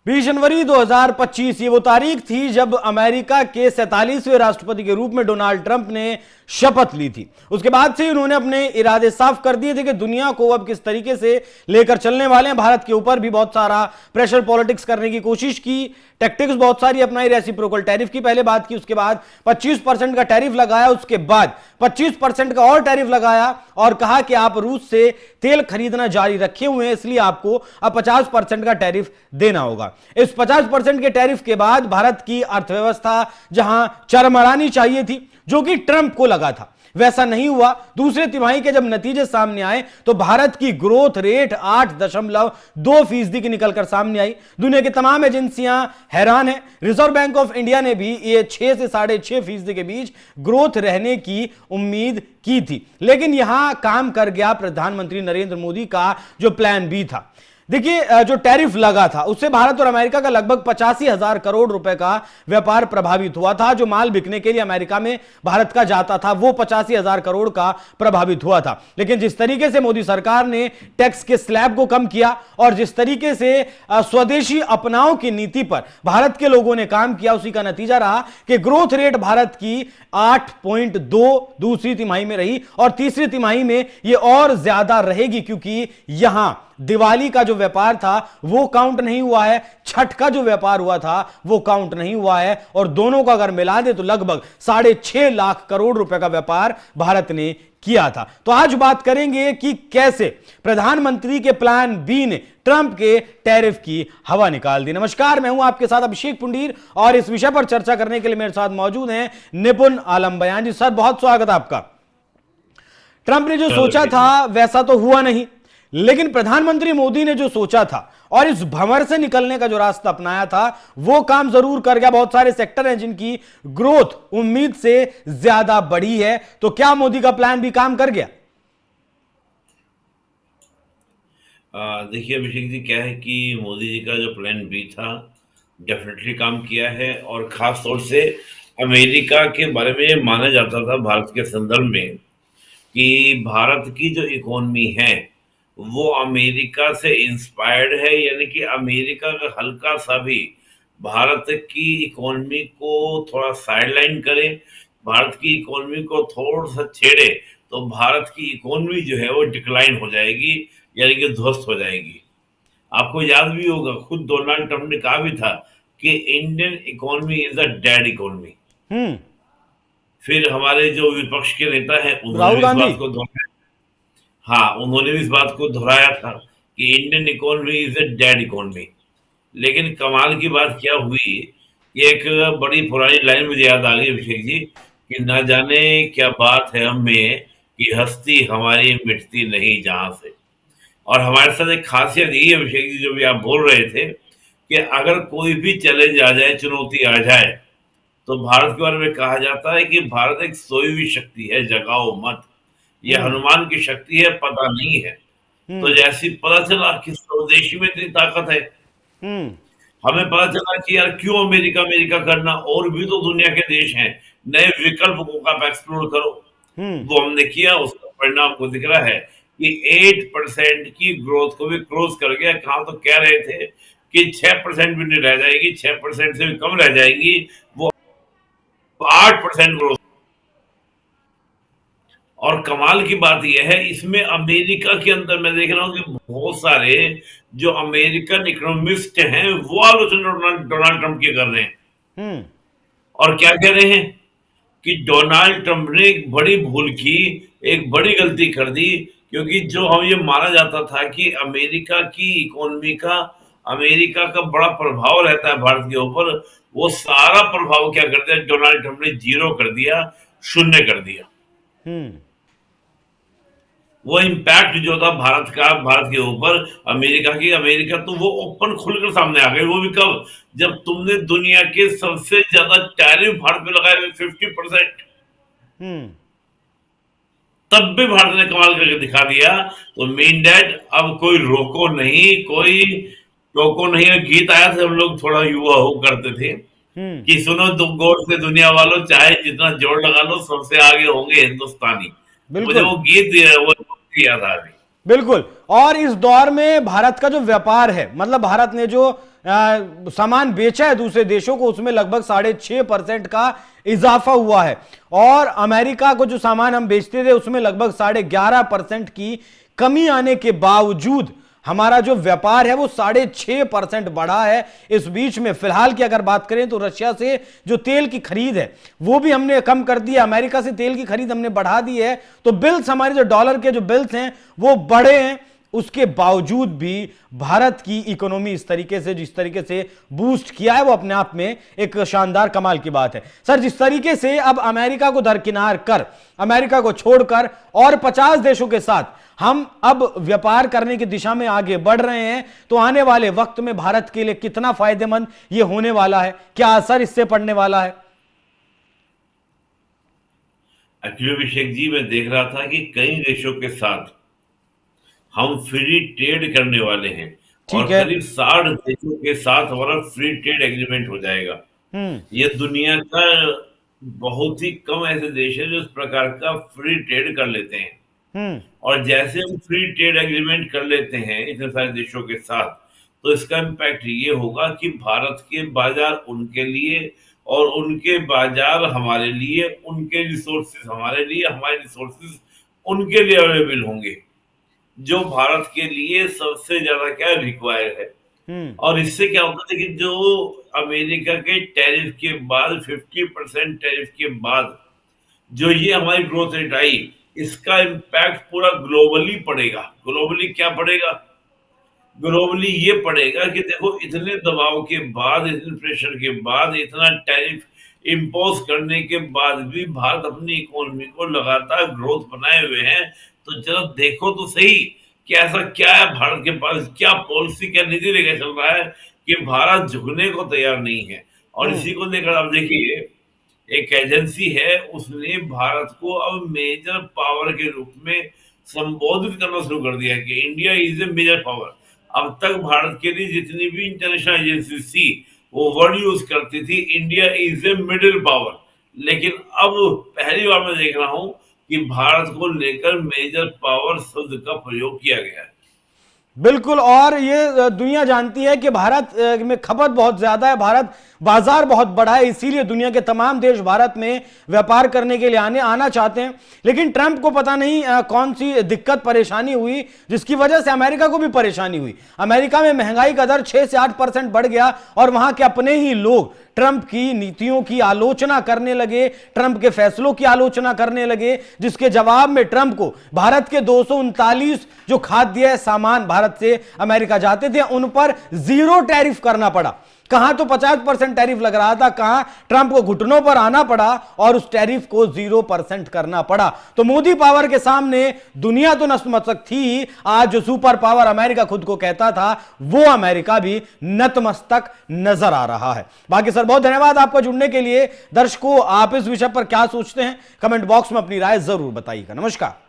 20 जनवरी 2025 ये वो तारीख थी जब अमेरिका के 47वें राष्ट्रपति के रूप में डोनाल्ड ट्रंप ने शपथ ली थी। उसके बाद से उन्होंने अपने इरादे साफ कर दिए थे कि दुनिया को अब किस तरीके से लेकर चलने वाले हैं। भारत के ऊपर भी बहुत सारा प्रेशर पॉलिटिक्स करने की कोशिश की, टैक्टिक्स बहुत सारी अपनाई। रेसिप्रोकल टैरिफ की पहले बात की, उसके बाद 25% का टैरिफ लगाया, उसके बाद 25% का और टैरिफ लगाया और कहा कि आप रूस से तेल खरीदना जारी रखे हुए हैं, इसलिए आपको अब 50% का टैरिफ देना होगा। इस 50% के टैरिफ के बाद भारत की अर्थव्यवस्था जहां चरमरानी चाहिए थी, जो कि ट्रंप को लगा था, वैसा नहीं हुआ। दूसरे तिमाही के जब नतीजे सामने आए तो भारत की ग्रोथ रेट 8.2% की निकलकर सामने आई। दुनिया की तमाम एजेंसियां हैरान हैं। रिजर्व बैंक ऑफ इंडिया ने भी ये 6 से 6.5% के बीच ग्रोथ रहने की उम्मीद की थी, लेकिन यहां काम कर गया प्रधानमंत्री नरेंद्र मोदी का जो प्लान बी था। देखिए, जो टैरिफ लगा था उससे भारत और अमेरिका का लगभग 85,000 करोड़ रुपए का व्यापार प्रभावित हुआ था। जो माल बिकने के लिए अमेरिका में भारत का जाता था वो 85,000 करोड़ का प्रभावित हुआ था। लेकिन जिस तरीके से मोदी सरकार ने टैक्स के स्लैब को कम किया और जिस तरीके से स्वदेशी अपनाओ की नीति पर भारत के लोगों ने काम किया, उसी का नतीजा रहा कि ग्रोथ रेट भारत की 8.2 दूसरी तिमाही में रही और तीसरी तिमाही में यह और ज्यादा रहेगी, क्योंकि यहां दिवाली का जो व्यापार था वो काउंट नहीं हुआ है, छठ का जो व्यापार हुआ था वो काउंट नहीं हुआ है, और दोनों का अगर मिला दे तो लगभग 6.5 लाख करोड़ रुपए का व्यापार भारत ने किया था। तो आज बात करेंगे कि कैसे प्रधानमंत्री के प्लान बी ने ट्रंप के टैरिफ की हवा निकाल दी। नमस्कार, मैं हूं आपके साथ अभिषेक पुंडीर और इस विषय पर चर्चा करने के लिए मेरे साथ मौजूद हैं निपुण आलम बयान जी। सर, बहुत स्वागत है आपका। ट्रंप ने जो सोचा था वैसा तो हुआ नहीं, लेकिन प्रधानमंत्री मोदी ने जो सोचा था और इस भंवर से निकलने का जो रास्ता अपनाया था वो काम जरूर कर गया। बहुत सारे सेक्टर हैं जिनकी ग्रोथ उम्मीद से ज्यादा बढ़ी है, तो क्या मोदी का प्लान भी काम कर गया? देखिए अभिषेक जी, क्या है कि मोदी जी का जो प्लान बी था डेफिनेटली काम किया है। और खास तौर से अमेरिका के बारे में ये माना जाता था भारत के संदर्भ में कि भारत की जो इकोनॉमी है वो अमेरिका से इंस्पायर्ड है, यानी कि अमेरिका का हल्का सा भी भारत की इकोनॉमी को थोड़ा साइडलाइन करे, भारत की इकोनॉमी को थोड़ा सा छेड़े तो भारत की इकोनॉमी जो है वो डिक्लाइन हो जाएगी, यानी कि ध्वस्त हो जाएगी। आपको याद भी होगा, खुद डोनाल्ड ट्रंप ने कहा भी था कि Indian economy is a dead economy. Hmm. फिर हमारे जो विपक्ष के नेता हैं उन्होंने राहुल भी इस गांधी। बात को दोहराया। हाँ, उन्होंने भी इस बात को दोहराया था कि Indian economy is a dead economy. लेकिन कमाल की बात क्या हुई, ये एक बड़ी पुरानी लाइन मुझे याद आ गई अभिषेक जी, कि ना जाने क्या बात है हम में कि हस्ती हमारी मिटती नहीं जहां से। और हमारे साथ एक खासियत यही है अभिषेक जी, जो भी आप बोल रहे थे, कि अगर कोई भी चैलेंज आ जाए, चुनौती आ जाए, तो भारत के बारे में कहा जाता है कि भारत एक सोई हुई शक्ति है, जगाओ मत। यह हम्म। हनुमान की शक्ति है, पता नहीं है। तो हम्म। जैसी पता चला कि स्वदेशी में इतनी ताकत है, हम्म। हमें पता चला कि यार क्यों अमेरिका अमेरिका करना, और भी तो दुनिया के देश हैं, नए विकल्प को आप एक्सप्लोर करो। हम्म। वो हमने किया, उसका परिणाम को दिख रहा है कि 8% की ग्रोथ को भी क्लोज कर गया। कहाँ तो कह रहे थे कि 6% भी नहीं रह जाएगी, 6% से भी कम रह जाएगी, वो 8% ग्रोथ। और कमाल की बात यह है, इसमें अमेरिका के अंदर मैं देख रहा हूँ कि बहुत सारे जो अमेरिकन इकोनॉमिस्ट हैं वो आलोचना डोनाल्ड ट्रंप की कर रहे हैं। हम्म। और क्या कह रहे हैं कि डोनाल्ड ट्रंप ने एक बड़ी भूल की, एक बड़ी गलती कर दी, क्योंकि जो हम ये माना जाता था कि अमेरिका की इकोनॉमी का, अमेरिका का बड़ा प्रभाव रहता है भारत के ऊपर, वो सारा प्रभाव क्या कर दिया डोनाल्ड ट्रंप ने, जीरो कर दिया, शून्य कर दिया। हम्म। वो इम्पैक्ट जो था भारत का, भारत के ऊपर अमेरिका की, अमेरिका तो वो ओपन खुलकर सामने आ गई। वो भी कब? जब तुमने दुनिया के सबसे ज्यादा टैरिफ भारत में लगाए हुए 50%, हम्म। तब भी भारत ने कमाल करके दिखा दिया। तो मीन डैट अब कोई रोको नहीं, कोई टोको नहीं। और गीत आया था, हम लोग थोड़ा युवा हो करते थे हम्म। कि सुनो तुम गौर से दुनिया वालों, चाहे जितना जोर लगा लो सबसे आगे होंगे हिंदुस्तानी। मुझे बिल्कुल। वो गीत वो याद आ रही। बिल्कुल। और इस दौर में भारत का जो व्यापार है, मतलब भारत ने जो सामान बेचा है दूसरे देशों को, उसमें लगभग 6.5% का इजाफा हुआ है। और अमेरिका को जो सामान हम बेचते थे उसमें लगभग 11.5% की कमी आने के बावजूद हमारा जो व्यापार है वो 6.5% बढ़ा है। इस बीच में फिलहाल की अगर बात करें तो रशिया से जो तेल की खरीद है वो भी हमने कम कर दी है, अमेरिका से तेल की खरीद हमने बढ़ा दी है। तो बिल्स, हमारे जो डॉलर के जो बिल्स हैं वो बढ़े हैं। उसके बावजूद भी भारत की इकोनॉमी इस तरीके से, जिस तरीके से बूस्ट किया है, वो अपने आप में एक शानदार कमाल की बात है। सर, जिस तरीके से अब अमेरिका को दरकिनार कर, अमेरिका को छोड़कर और 50 देशों के साथ हम अब व्यापार करने की दिशा में आगे बढ़ रहे हैं, तो आने वाले वक्त में भारत के लिए कितना फायदेमंद यह होने वाला है, क्या असर इससे पड़ने वाला है? एक्चुअली अभिषेक जी, मैं देख रहा था कि कई देशों के साथ हम फ्री ट्रेड करने वाले हैं और ठीक है। करीब 60 देशों के साथ हमारा फ्री ट्रेड एग्रीमेंट हो जाएगा। हम्म। ये दुनिया का बहुत ही कम ऐसे देश है जो इस प्रकार का फ्री ट्रेड कर लेते हैं। हम्म। और जैसे हम फ्री ट्रेड एग्रीमेंट कर लेते हैं इतने सारे देशों के साथ, तो इसका इम्पैक्ट ये होगा कि भारत के बाजार उनके लिए और उनके बाजार हमारे लिए, उनके रिसोर्सेज हमारे लिए, हमारे रिसोर्सेज उनके लिए अवेलेबल होंगे, जो भारत के लिए सबसे ज्यादा क्या रिक्वायर है। और इससे क्या होता है कि जो अमेरिका के टैरिफ के बाद 50% टैरिफ के बाद जो ये हमारी ग्रोथ रेट आई, इसका इम्पैक्ट पूरा ग्लोबली पड़ेगा। ग्लोबली क्या पड़ेगा? ग्लोबली ये पड़ेगा कि देखो, इतने दबाव के बाद, इतने प्रेशर के बाद, इतना टैरिफ इम्पोज करने के बाद भी भारत अपनी इकोनॉमी को लगातार ग्रोथ बनाए हुए हैं। तो जरा देखो तो सही कि ऐसा क्या है भारत के पास, क्या पॉलिसी, क्या नीति लेकर चल रहा है कि भारत झुकने को तैयार नहीं है। और इसी को लेकर आप देखिए, एक एजेंसी है, उसने भारत को अब मेजर पावर के रूप में संबोधित करना शुरू कर दिया कि India is a major power. अब तक भारत के लिए जितनी भी इंटरनेशनल एजेंसी थी वो वर्ड यूज करती थी India is a middle power, लेकिन अब पहली बार मैं देख रहा हूं कि भारत को लेकर मेजर पावर शब्द का प्रयोग किया गया है। बिल्कुल। और ये दुनिया जानती है कि भारत में खपत बहुत ज्यादा है, भारत बाजार बहुत बड़ा है, इसीलिए दुनिया के तमाम देश भारत में व्यापार करने के लिए आना चाहते हैं। लेकिन ट्रंप को पता नहीं कौन सी दिक्कत परेशानी हुई जिसकी वजह से अमेरिका को भी परेशानी हुई। अमेरिका में महंगाई का दर 6 से 8% बढ़ गया और वहां के अपने ही लोग ट्रंप की नीतियों की आलोचना करने लगे, ट्रंप के फैसलों की आलोचना करने लगे, जिसके जवाब में ट्रंप को भारत के 239 जो खाद्य सामान भारत से अमेरिका जाते थे उन पर 0 टैरिफ करना पड़ा। कहां तो 50% टैरिफ लग रहा था, कहां ट्रंप को घुटनों पर आना पड़ा और उस टैरिफ को 0% करना पड़ा। तो मोदी पावर के सामने दुनिया तो नतमस्तक थी, आज जो सुपर पावर अमेरिका खुद को कहता था वो अमेरिका भी नतमस्तक नजर आ रहा है। बाकी सर, बहुत धन्यवाद आपका जुड़ने के लिए। दर्शकों, आप इस विषय पर क्या सोचते हैं कमेंट बॉक्स में अपनी राय जरूर बताइएगा। नमस्कार।